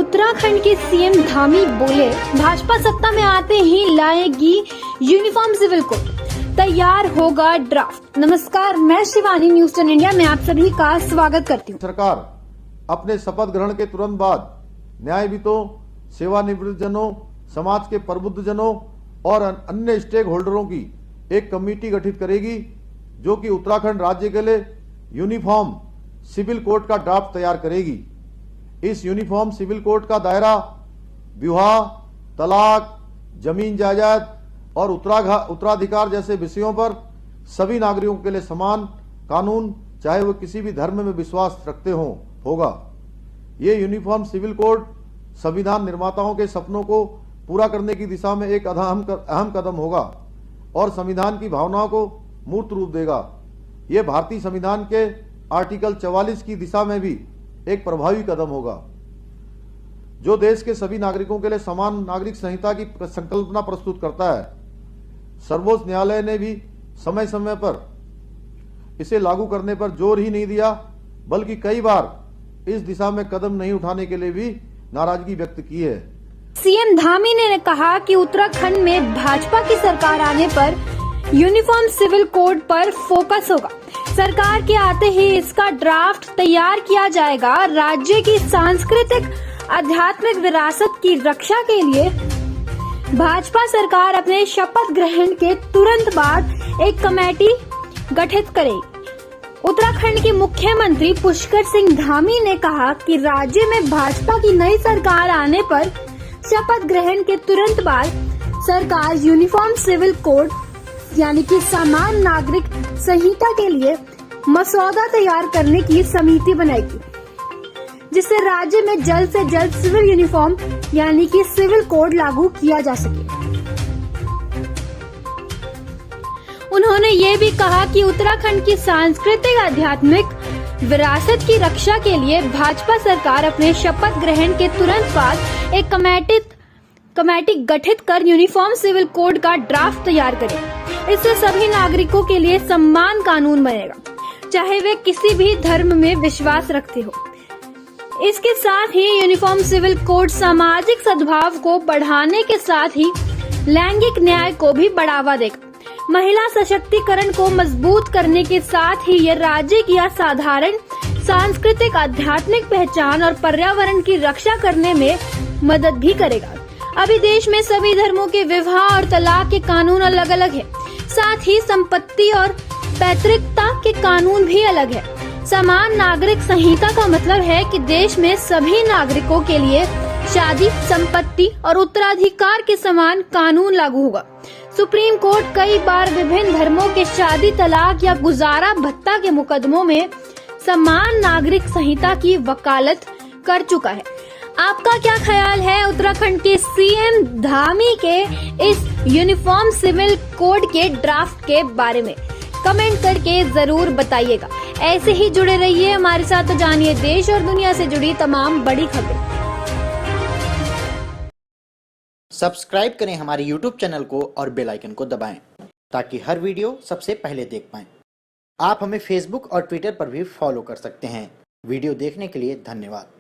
उत्तराखंड के सीएम धामी बोले, भाजपा सत्ता में आते ही लाएगी यूनिफॉर्म सिविल कोड, तैयार होगा ड्राफ्ट। नमस्कार, मैं शिवानी, न्यूज 10 इंडिया में आप सभी का स्वागत करती हूँ। सरकार अपने शपथ ग्रहण के तुरंत बाद न्यायविदों, सेवानिवृत्त जनों, समाज के प्रबुद्ध जनों और अन्य स्टेक होल्डरों की एक कमेटी गठित करेगी जो कि उत्तराखंड राज्य के लिए यूनिफॉर्म सिविल कोड का ड्राफ्ट तैयार करेगी। इस यूनिफॉर्म सिविल कोड का दायरा विवाह, तलाक, जमीन जायदाद और उत्तराधिकार जैसे विषयों पर सभी नागरिकों के लिए समान कानून, चाहे वो किसी भी धर्म में विश्वास रखते हों, होगा। ये यूनिफॉर्म सिविल कोड संविधान निर्माताओं के सपनों को पूरा करने की दिशा में एक अहम कदम होगा और संविधान की भावनाओं को मूर्त रूप देगा। ये भारतीय संविधान के आर्टिकल 44 की दिशा में भी एक प्रभावी कदम होगा, जो देश के सभी नागरिकों के लिए समान नागरिक संहिता की संकल्पना प्रस्तुत करता है। सर्वोच्च न्यायालय ने भी समय समय पर इसे लागू करने पर जोर ही नहीं दिया, बल्कि कई बार इस दिशा में कदम नहीं उठाने के लिए भी नाराजगी व्यक्त की है। सीएम धामी ने कहा कि उत्तराखंड में भाजपा की सरकार आने पर यूनिफॉर्म सिविल कोड पर फोकस होगा। सरकार के आते ही इसका ड्राफ्ट तैयार किया जाएगा। राज्य की सांस्कृतिक आध्यात्मिक विरासत की रक्षा के लिए भाजपा सरकार अपने शपथ ग्रहण के तुरंत बाद एक कमेटी गठित करेगी। उत्तराखंड के मुख्यमंत्री पुष्कर सिंह धामी ने कहा कि राज्य में भाजपा की नई सरकार आने पर शपथ ग्रहण के तुरंत बाद सरकार यूनिफॉर्म सिविल कोड यानी कि समान नागरिक संहिता के लिए मसौदा तैयार करने की समिति बनाएगी, जिससे राज्य में जल्द से जल्द सिविल यूनिफॉर्म यानी कि सिविल कोड लागू किया जा सके। उन्होंने ये भी कहा कि उत्तराखंड की सांस्कृतिक आध्यात्मिक विरासत की रक्षा के लिए भाजपा सरकार अपने शपथ ग्रहण के तुरंत बाद एक कमेटी गठित कर यूनिफॉर्म सिविल कोड का ड्राफ्ट तैयार करेगी। इससे सभी नागरिकों के लिए समान कानून बनेगा, चाहे वे किसी भी धर्म में विश्वास रखते हो। इसके साथ ही यूनिफॉर्म सिविल कोड सामाजिक सद्भाव को बढ़ाने के साथ ही लैंगिक न्याय को भी बढ़ावा देगा। महिला सशक्तिकरण को मजबूत करने के साथ ही यह राज्य की असाधारण सांस्कृतिक आध्यात्मिक पहचान और पर्यावरण की रक्षा करने में मदद भी करेगा। अभी देश में सभी धर्मों के विवाह और तलाक के कानून अलग अलग है, साथ ही संपत्ति और पैतृकता के कानून भी अलग है। समान नागरिक संहिता का मतलब है कि देश में सभी नागरिकों के लिए शादी, संपत्ति और उत्तराधिकार के समान कानून लागू होगा। सुप्रीम कोर्ट कई बार विभिन्न धर्मों के शादी, तलाक या गुजारा भत्ता के मुकदमों में समान नागरिक संहिता की वकालत कर चुका है। आपका क्या ख्याल है उत्तराखंड के सीएम धामी के इस यूनिफॉर्म सिविल कोड के ड्राफ्ट के बारे में? कमेंट करके जरूर बताइएगा। ऐसे ही जुड़े रहिए हमारे साथ, तो जानिए देश और दुनिया से जुड़ी तमाम बड़ी खबरें। सब्सक्राइब करें हमारे YouTube चैनल को और बेल आइकन को दबाएं ताकि हर वीडियो सबसे पहले देख पाएं। आप हमें Facebook और Twitter पर भी फॉलो कर सकते हैं। वीडियो देखने के लिए धन्यवाद।